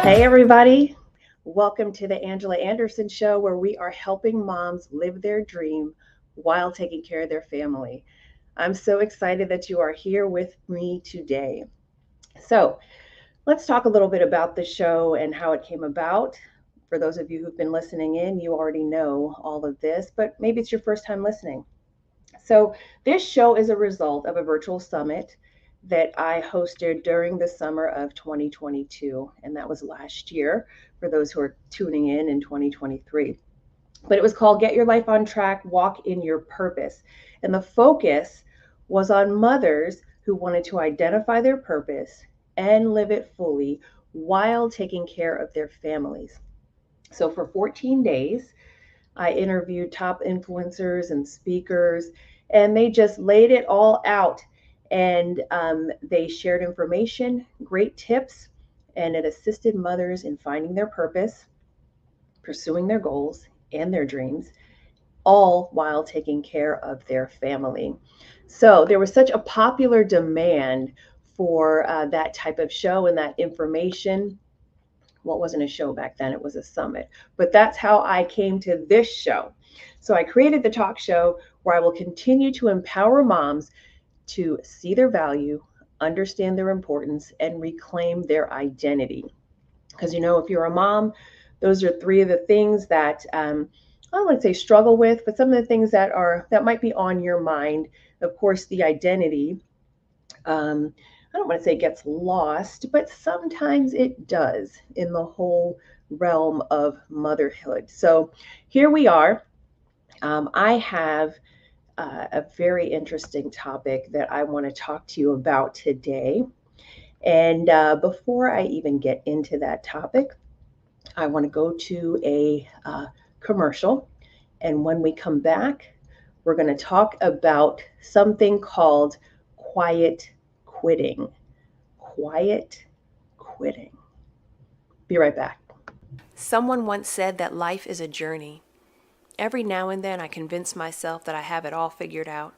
Hey, everybody. Welcome to the Angela Anderson Show, where we are helping moms live their dream while taking care of their family. I'm so excited that you are here with me today. So, let's talk a little bit about the show and how it came about. For those of you who've been listening in, you already know all of this, but maybe it's your first time listening. So, this show is a result of a virtual summit that I hosted during the summer of 2022, and that was last year for those who are tuning in 2023. But it was called Get Your Life on Track, Walk in Your Purpose. And the focus was on mothers who wanted to identify their purpose and live it fully while taking care of their families. So, for 14 days, I interviewed top influencers and speakers, and they just laid it all out. And they shared information, great tips, and it assisted mothers in finding their purpose, pursuing their goals and their dreams, all while taking care of their family. So there was such a popular demand for that type of show and that information. Well, it wasn't a show back then, it was a summit. But that's how I came to this show. So I created the talk show where I will continue to empower moms to see their value, understand their importance, and reclaim their identity. Because, if you're a mom, those are three of the things that I don't like to say struggle with, but some of the things that might be on your mind. Of course, the identity. I don't want to say it gets lost, but sometimes it does in the whole realm of motherhood. So here we are. I have a very interesting topic that I want to talk to you about today. And before I even get into that topic, I want to go to a commercial. And when we come back, we're going to talk about something called quiet quitting. Quiet quitting. Be right back. Someone once said that life is a journey. Every now and then I convince myself that I have it all figured out.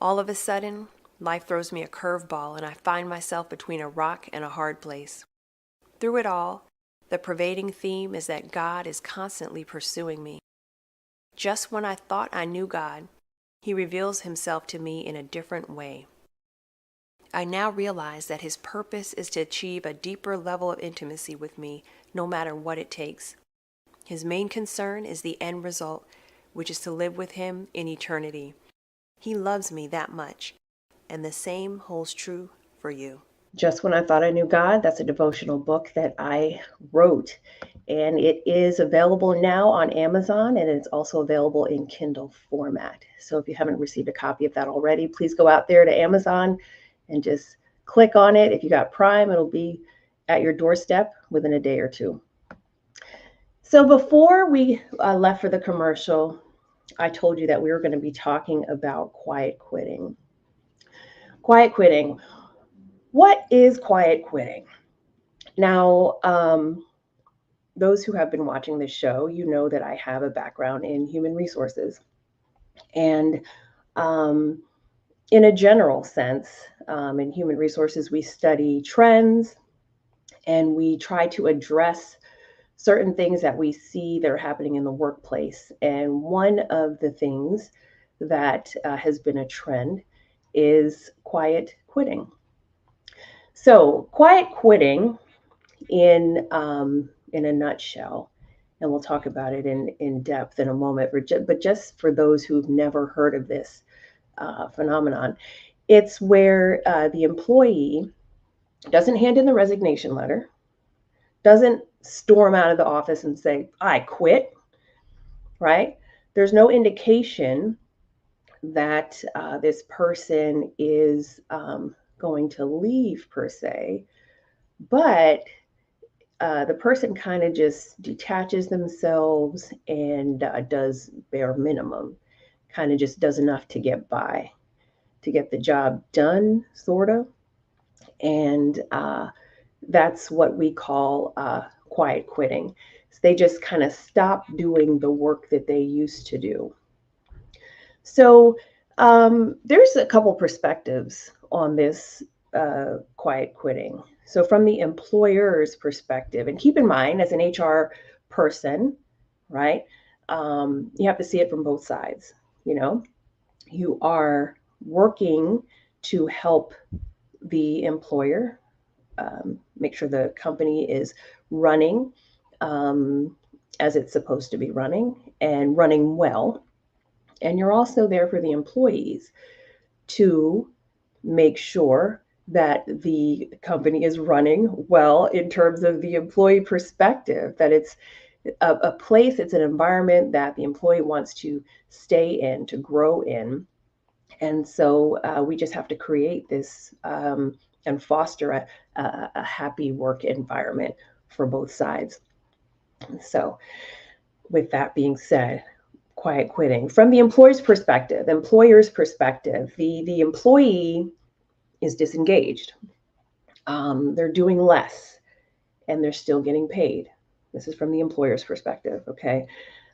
All of a sudden, life throws me a curveball and I find myself between a rock and a hard place. Through it all, the pervading theme is that God is constantly pursuing me. Just when I thought I knew God, He reveals Himself to me in a different way. I now realize that His purpose is to achieve a deeper level of intimacy with me, no matter what it takes. His main concern is the end result, which is to live with Him in eternity. He loves me that much, and the same holds true for you. Just When I Thought I Knew God, that's a devotional book that I wrote. And it is available now on Amazon, and it's also available in Kindle format. So if you haven't received a copy of that already, please go out there to Amazon and just click on it. If you got Prime, it'll be at your doorstep within a day or two. So before we left for the commercial, I told you that we were going to be talking about quiet quitting. Quiet quitting. What is quiet quitting? Now, those who have been watching this show, you know that I have a background in human resources. And in a general sense, in human resources, we study trends and we try to address certain things that we see that are happening in the workplace. And one of the things that has been a trend is quiet quitting. So, quiet quitting, in a nutshell, and we'll talk about it in depth in a moment. But just for those who've never heard of this phenomenon, it's where the employee doesn't hand in the resignation letter, doesn't storm out of the office and say, I quit, right? There's no indication that this person is going to leave per se, but the person kind of just detaches themselves and does bare minimum, kind of just does enough to get by, to get the job done, sort of. And that's what we call quiet quitting. So they just kind of stop doing the work that they used to do. So there's a couple perspectives on this quiet quitting. So, from the employer's perspective, and keep in mind, as an HR person, right, you have to see it from both sides. You know, you are working to help the employer make sure the company is running um, as it's supposed to be running and running well. And you're also there for the employees to make sure that the company is running well in terms of the employee perspective, that it's a place, it's an environment that the employee wants to stay in, to grow in. And so we just have to create this and foster a happy work environment for both sides. So, with that being said, quiet quitting from the employer's perspective, the employee is disengaged. They're doing less and they're still getting paid. This is from the employer's perspective, okay?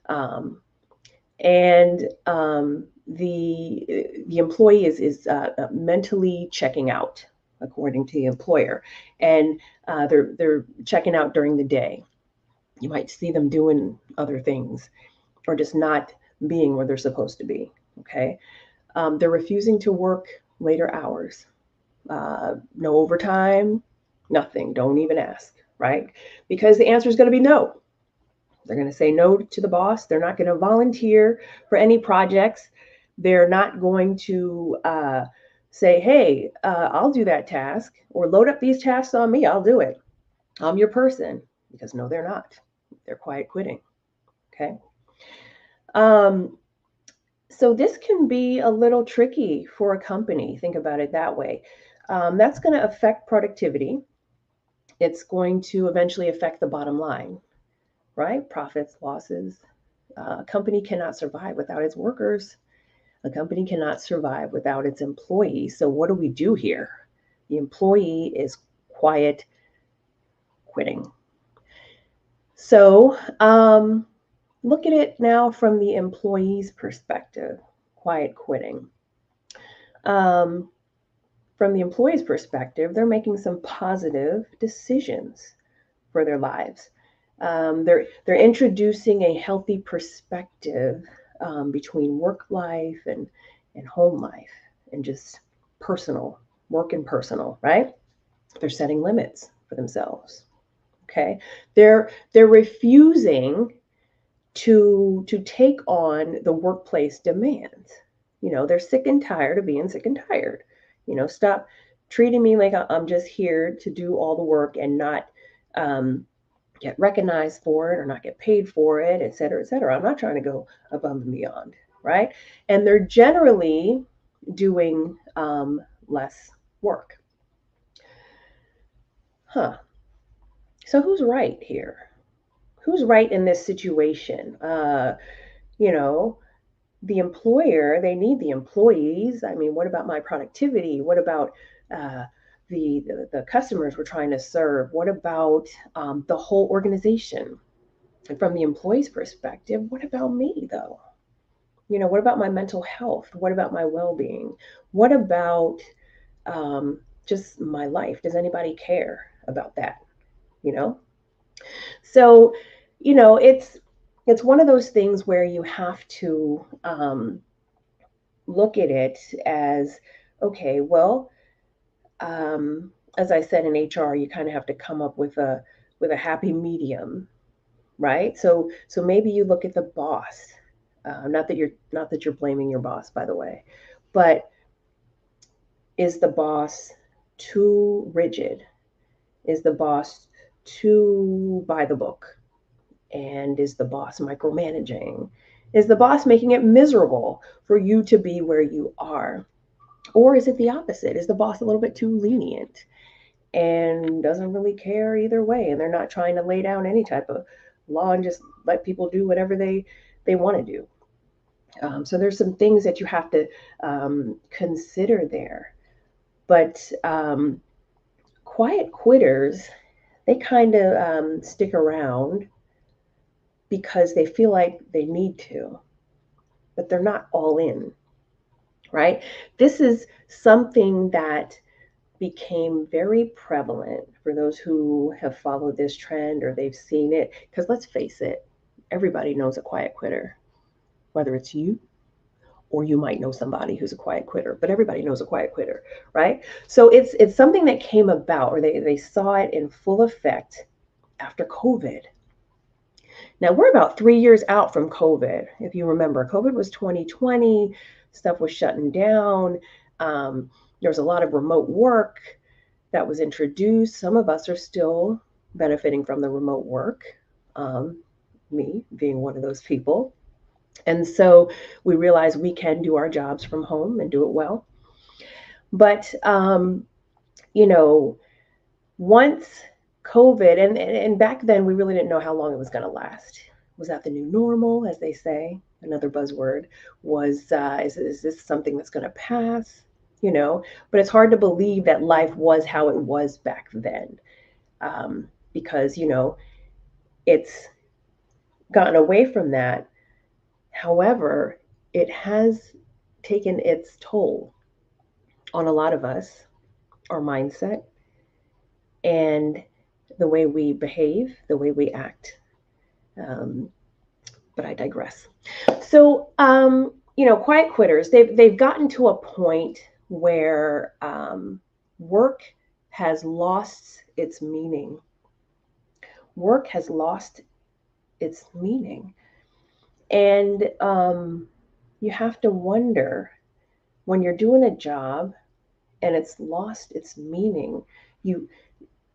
Um, and the employee is mentally checking out, according to the employer, and they're checking out during the day. You might see them doing other things or just not being where they're supposed to be. Okay, they're refusing to work later hours, no overtime, nothing. Don't even ask, right? Because the answer is going to be no. They're going to say no to the boss. They're not going to volunteer for any projects. They're not going to say, hey, I'll do that task or load up these tasks on me. I'll do it. I'm your person. Because no, they're not. They're quiet quitting. Okay. Um, so this can be a little tricky for a company. Think about it that way. That's going to affect productivity. It's going to eventually affect the bottom line, right? Profits, losses. A company cannot survive without its workers. A company cannot survive without its employees. So, what do we do here? The employee is quiet quitting. So, look at it now from the employee's perspective, quiet quitting. Um, from the employee's perspective, they're making some positive decisions for their lives. They're introducing a healthy perspective between work life and home life and just personal work and personal, right? They're setting limits for themselves. Okay, they're refusing to take on the workplace demands. You know, they're sick and tired of being sick and tired. You know, stop treating me like I'm just here to do all the work and not get recognized for it or not get paid for it, et cetera, et cetera. I'm not trying to go above and beyond, right? And they're generally doing less work. Huh. So who's right here? Who's right in this situation? You know, the employer, they need the employees. I mean, what about my productivity? What about uh, the customers we're trying to serve? What about the whole organization? And from the employee's perspective, what about me though? You know, what about my mental health? What about my well-being? What about just my life? Does anybody care about that? You know, so it's one of those things where you have to look at it as okay, well, as I said in HR, you kind of have to come up with a happy medium, right? So maybe you look at the boss. Not that you're blaming your boss, by the way, but is the boss too rigid? Is the boss too by the book? And is the boss micromanaging? Is the boss making it miserable for you to be where you are? Or is it the opposite? Is the boss a little bit too lenient and doesn't really care either way? And they're not trying to lay down any type of law and just let people do whatever they want to do. So there's some things that you have to consider there. But quiet quitters, they kind of stick around because they feel like they need to, but they're not all in, right? This is something that became very prevalent for those who have followed this trend or they've seen it. Because let's face it, everybody knows a quiet quitter, whether it's you or you might know somebody who's a quiet quitter, but everybody knows a quiet quitter, right? So it's something that came about, or they saw it in full effect after COVID. Now we're about 3 years out from COVID. If you remember, COVID was 2020, stuff was shutting down. There was a lot of remote work that was introduced. Some of us are still benefiting from the remote work, me being one of those people. And so we realize we can do our jobs from home and do it well. But, you know, once COVID, and back then we really didn't know how long it was going to last. Was that the new normal, as they say? Another buzzword was, is this something that's going to pass? You know, but it's hard to believe that life was how it was back then, because, you know, it's gotten away from that. However, it has taken its toll on a lot of us, our mindset, and the way we behave, the way we act. Um, but I digress. So, you know, quiet quitters, they've gotten to a point where work has lost its meaning. Work has lost its meaning. And you have to wonder when you're doing a job and it's lost its meaning, you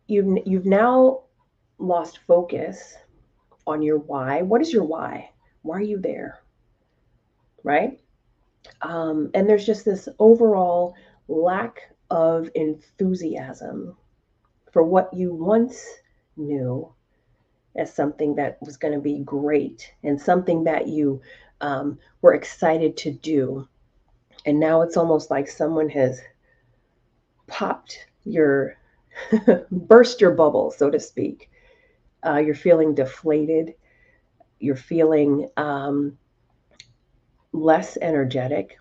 you've now lost focus on your why. What is your why? Why are you there? Right? And there's just this overall lack of enthusiasm for what you once knew as something that was going to be great and something that you were excited to do. And now it's almost like someone has popped your, burst your bubble, so to speak. You're feeling deflated. You're feeling less energetic,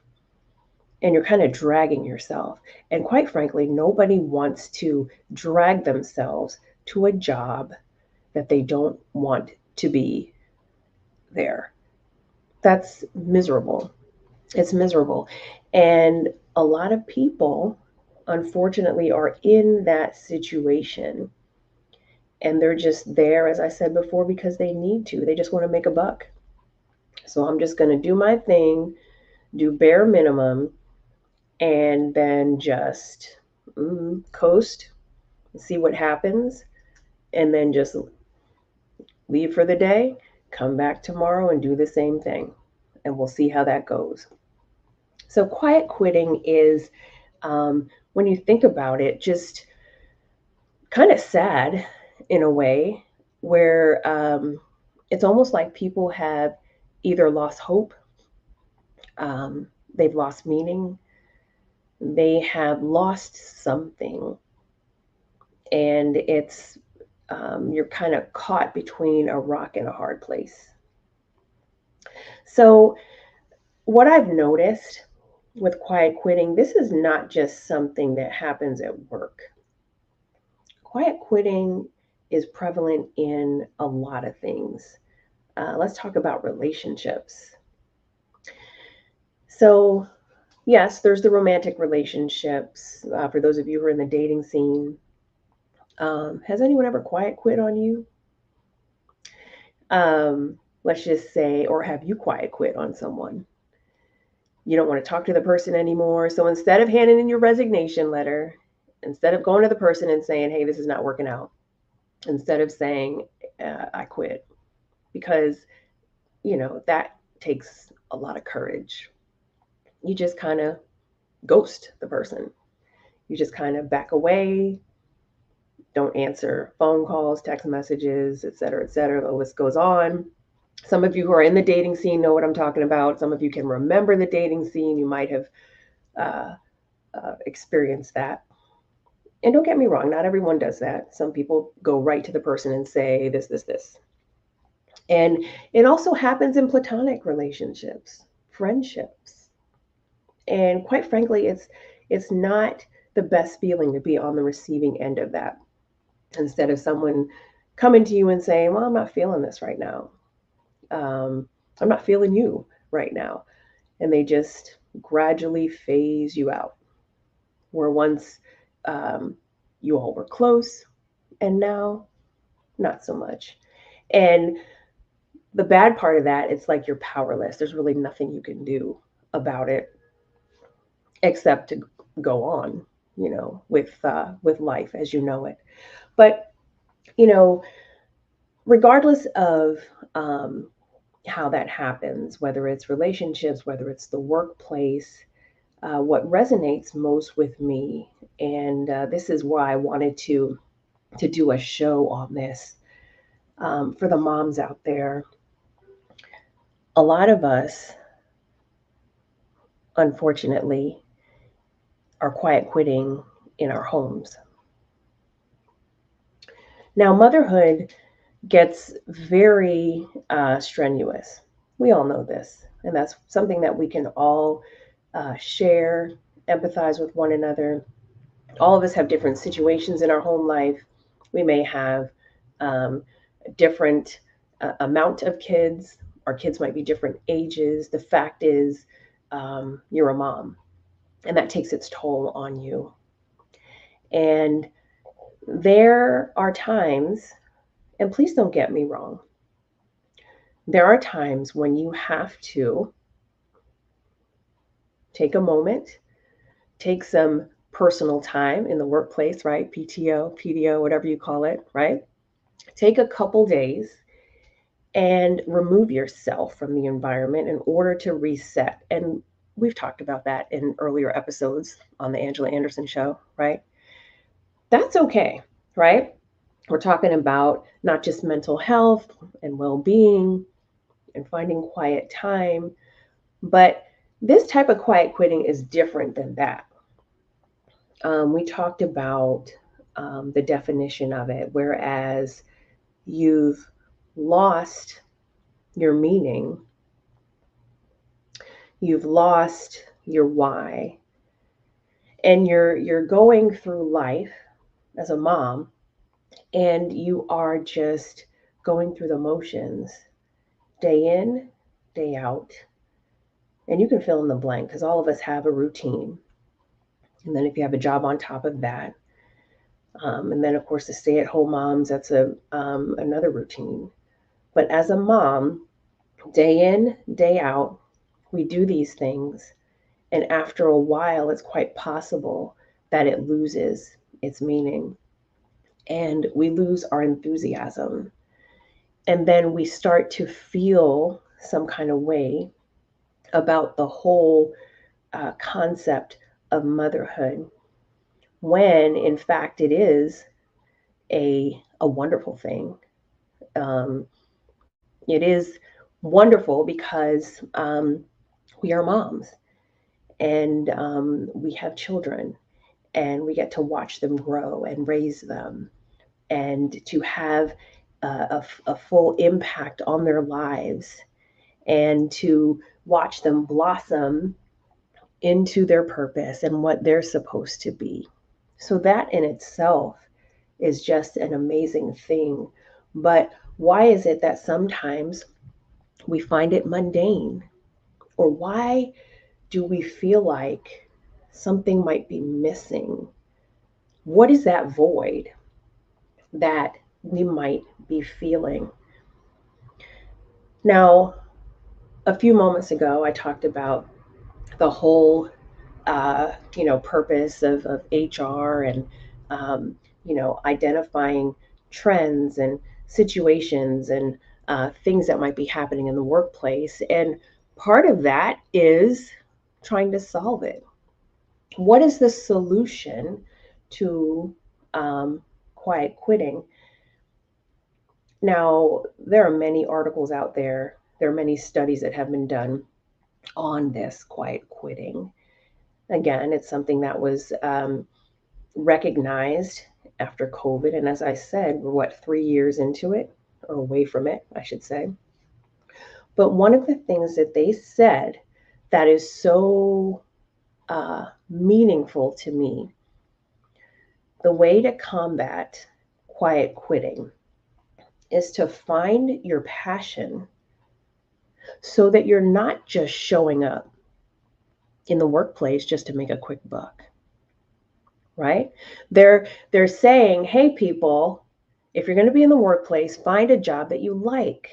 and you're kind of dragging yourself. And quite frankly, nobody wants to drag themselves to a job that they don't want to be there. That's miserable. It's miserable. And a lot of people, unfortunately, are in that situation. And they're just there, as I said before, because they need to. They just want to make a buck. So I'm just going to do my thing, do bare minimum, and then just coast, see what happens, and then just leave for the day, come back tomorrow and do the same thing. And we'll see how that goes. So, quiet quitting is, when you think about it, just kind of sad in a way where it's almost like people have either lost hope, they've lost meaning, they have lost something, and it's you're kind of caught between a rock and a hard place. So, what I've noticed with quiet quitting, this is not just something that happens at work. Quiet quitting is prevalent in a lot of things. Let's talk about relationships. So, yes, there's the romantic relationships. For those of you who are in the dating scene, has anyone ever quiet quit on you? Let's just say, or have you quiet quit on someone? You don't want to talk to the person anymore. So instead of handing in your resignation letter, instead of going to the person and saying, hey, this is not working out, instead of saying, I quit, because, you know, that takes a lot of courage. You just kind of ghost the person. You just kind of back away, don't answer phone calls, text messages, et cetera, et cetera. The list goes on. Some of you who are in the dating scene know what I'm talking about. Some of you can remember the dating scene. You might have uh, experienced that. And don't get me wrong, not everyone does that. Some people go right to the person and say this, this, this. And it also happens in platonic relationships, friendships. And quite frankly, it's not the best feeling to be on the receiving end of that, instead of someone coming to you and saying, well, I'm not feeling this right now. I'm not feeling you right now. And they just gradually phase you out. Where once um, you all were close, and now not so much. And the bad part of that, it's like you're powerless. There's really nothing you can do about it except to go on, with life as you know it. But you know, regardless of how that happens, whether it's relationships, whether it's the workplace, what resonates most with me, and this is why I wanted to do a show on this, for the moms out there. A lot of us, unfortunately, are quiet quitting in our homes. Now, motherhood gets very strenuous. We all know this, and that's something that we can all share, empathize with one another. All of us have different situations in our home life. We may have um, different amount of kids. Our kids might be different ages. The fact is, you're a mom, and that takes its toll on you. And there are times, and please don't get me wrong, there are times when you have to take a moment, take some personal time in the workplace, right? PTO, PDO, whatever you call it, right? Take a couple days and remove yourself from the environment in order to reset. And we've talked about that in earlier episodes on the Angela Anderson show, right? That's okay, right? We're talking about not just mental health and well being and finding quiet time, but this type of quiet quitting is different than that. We talked about the definition of it, whereas you've lost your meaning, you've lost your why, and you're going through life as a mom, and you are just going through the motions, day in, day out. And you can fill in the blank because all of us have a routine. And then if you have a job on top of that, and then of course the stay-at-home moms, that's a another routine. But as a mom, day in, day out, we do these things, and after a while, it's quite possible that it loses its meaning, and we lose our enthusiasm, and then we start to feel some kind of way about the whole concept of motherhood, when in fact it is a wonderful thing. Um, it is wonderful because we are moms, and we have children, and we get to watch them grow and raise them, and to have a full impact on their lives, and to watch them blossom into their purpose and what they're supposed to be. So, that in itself is just an amazing thing. But why is it that sometimes we find it mundane? Or why do we feel like something might be missing? What is that void that we might be feeling? Now, a few moments ago, I talked about the whole, purpose of HR, and, identifying trends and situations, and things that might be happening in the workplace. And part of that is trying to solve it. What is the solution to quiet quitting? Now, there are many articles out there, there are many studies that have been done on this quiet quitting. Again, it's something that was recognized after COVID. And as I said, we're what, 3 years into it, or away from it, I should say. But one of the things that they said that is so meaningful to me The way to combat quiet quitting is to find your passion so that you're not just showing up in the workplace just to make a quick buck, right? They're saying, "Hey people, if you're going to be in the workplace, find a job that you like."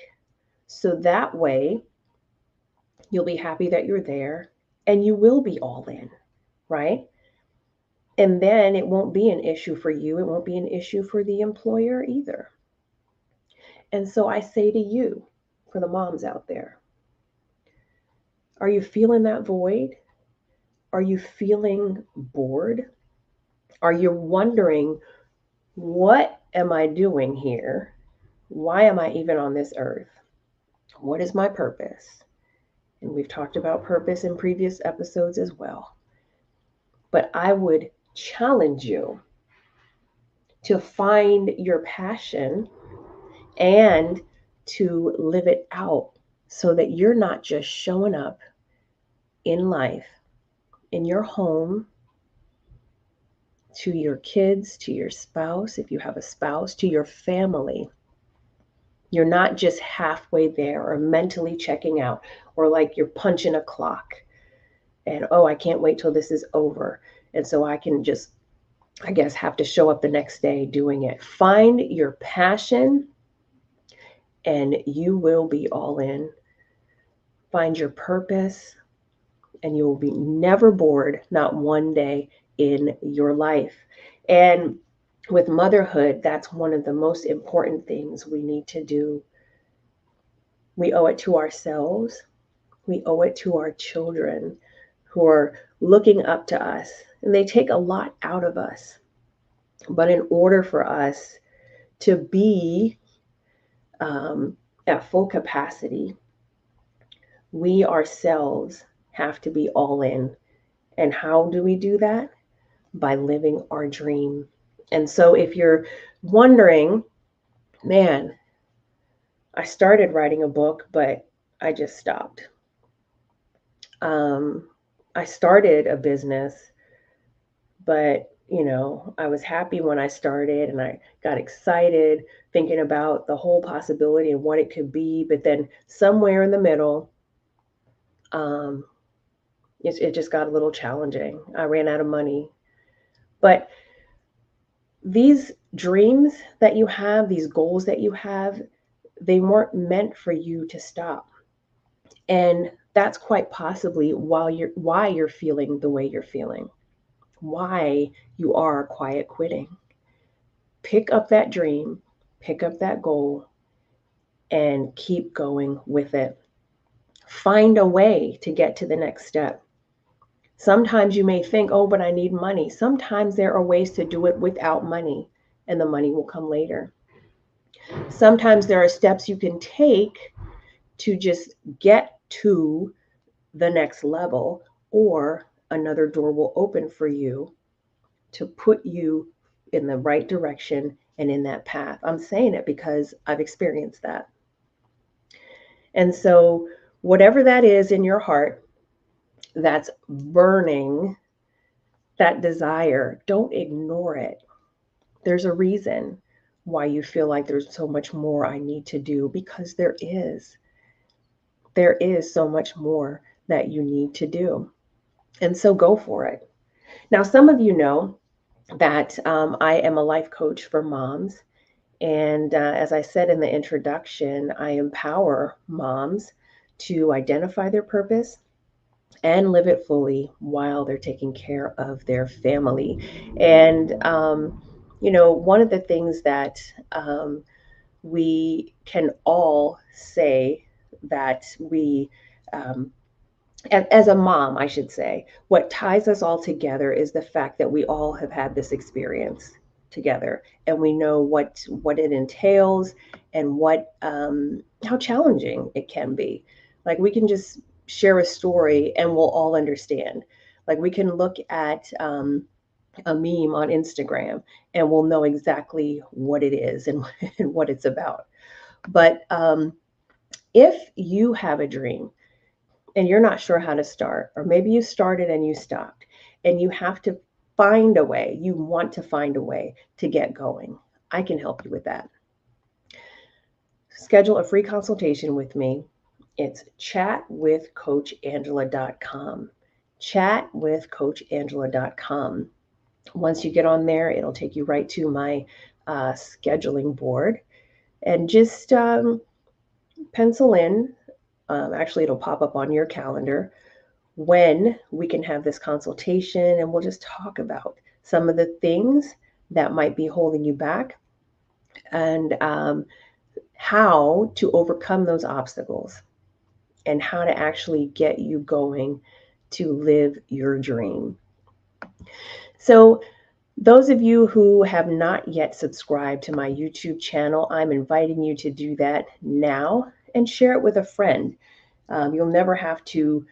So that way you'll be happy that you're there and you will be all in, right? And then it won't be an issue for you. It won't be an issue for the employer either. And so I say to you, for the moms out there, are you feeling that void? Are you feeling bored? Are you wondering, what am I doing here? Why am I even on this earth? What is my purpose? And we've talked about purpose in previous episodes as well. But I would challenge you to find your passion and to live it out so that you're not just showing up in life, in your home, to your kids, to your spouse, if you have a spouse, to your family. You're not just halfway there or mentally checking out or like you're punching a clock and, oh, I can't wait till this is over. And so I can just, I guess, have to show up the next day doing it. Find your passion and you will be all in. Find your purpose and you will be never bored, not one day in your life. And with motherhood, that's one of the most important things we need to do. We owe it to ourselves. We owe it to our children who are looking up to us, and they take a lot out of us. But in order for us to be at full capacity, we ourselves have to be all in. And how do we do that? By living our dream. And so if you're wondering, man, I started writing a book, but I just stopped. I started a business, but I was happy when I started and I got excited thinking about the whole possibility and what it could be. But then somewhere in the middle, um, it just got a little challenging. I ran out of money. But these dreams that you have, these goals that you have, they weren't meant for you to stop. And that's quite possibly why you're feeling the way you're feeling, why you are quiet quitting. Pick up that dream, pick up that goal, and keep going with it. Find a way to get to the next step. Sometimes you may think, oh, but I need money. Sometimes there are ways to do it without money, and the money will come later. Sometimes there are steps you can take to just get to the next level, or another door will open for you to put you in the right direction and in that path. I'm saying it because I've experienced that. And so, whatever that is in your heart that's burning that desire, don't ignore it. There's a reason why you feel like there's so much more I need to do, because there is. There is so much more that you need to do. And so go for it. Now, some of you know that I am a life coach for moms. And as I said in the introduction, I empower moms to identify their purpose and live it fully while they're taking care of their family. And, one of the things that we can all say that we, as a mom, I should say, what ties us all together is the fact that we all have had this experience together, and we know what it entails and what how challenging it can be. Like, we can just share a story and we'll all understand. Like, we can look at a meme on Instagram and we'll know exactly what it is and, and what it's about. But if you have a dream and you're not sure how to start, or maybe you started and you stopped, and you have to find a way, you want to find a way to get going, I can help you with that. Schedule a free consultation with me. It's chatwithcoachangela.com. Chatwithcoachangela.com. Once you get on there, it'll take you right to my scheduling board. And just pencil in, actually, it'll pop up on your calendar when we can have this consultation, and we'll just talk about some of the things that might be holding you back and how to overcome those obstacles and how to actually get you going to live your dream. So, those of you who have not yet subscribed to my YouTube channel, I'm inviting you to do that now and share it with a friend. You'll never have to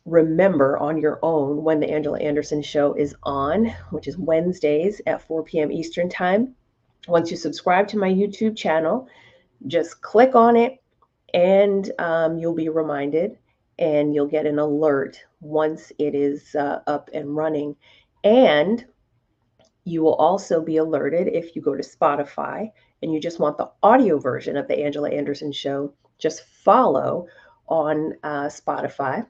remember on your own when the Angela Anderson Show is on, which is Wednesdays at 4 p.m. Eastern Time. Once you subscribe to my YouTube channel, just click on it and you'll be reminded, and you'll get an alert once it is up and running. And you will also be alerted if you go to Spotify and you just want the audio version of the Angela Anderson Show. Just follow on Spotify,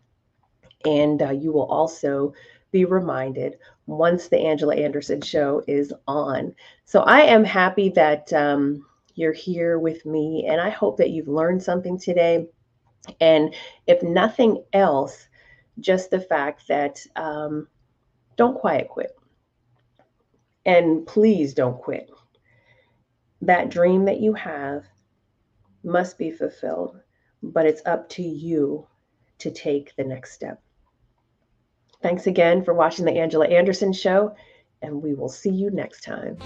and you will also be reminded once the Angela Anderson Show is on. So I am happy that you're here with me, and I hope that you've learned something today. And if nothing else, just the fact that don't quiet quit. And please don't quit. That dream that you have must be fulfilled, but it's up to you to take the next step. Thanks again for watching the Angela Anderson Show, and we will see you next time.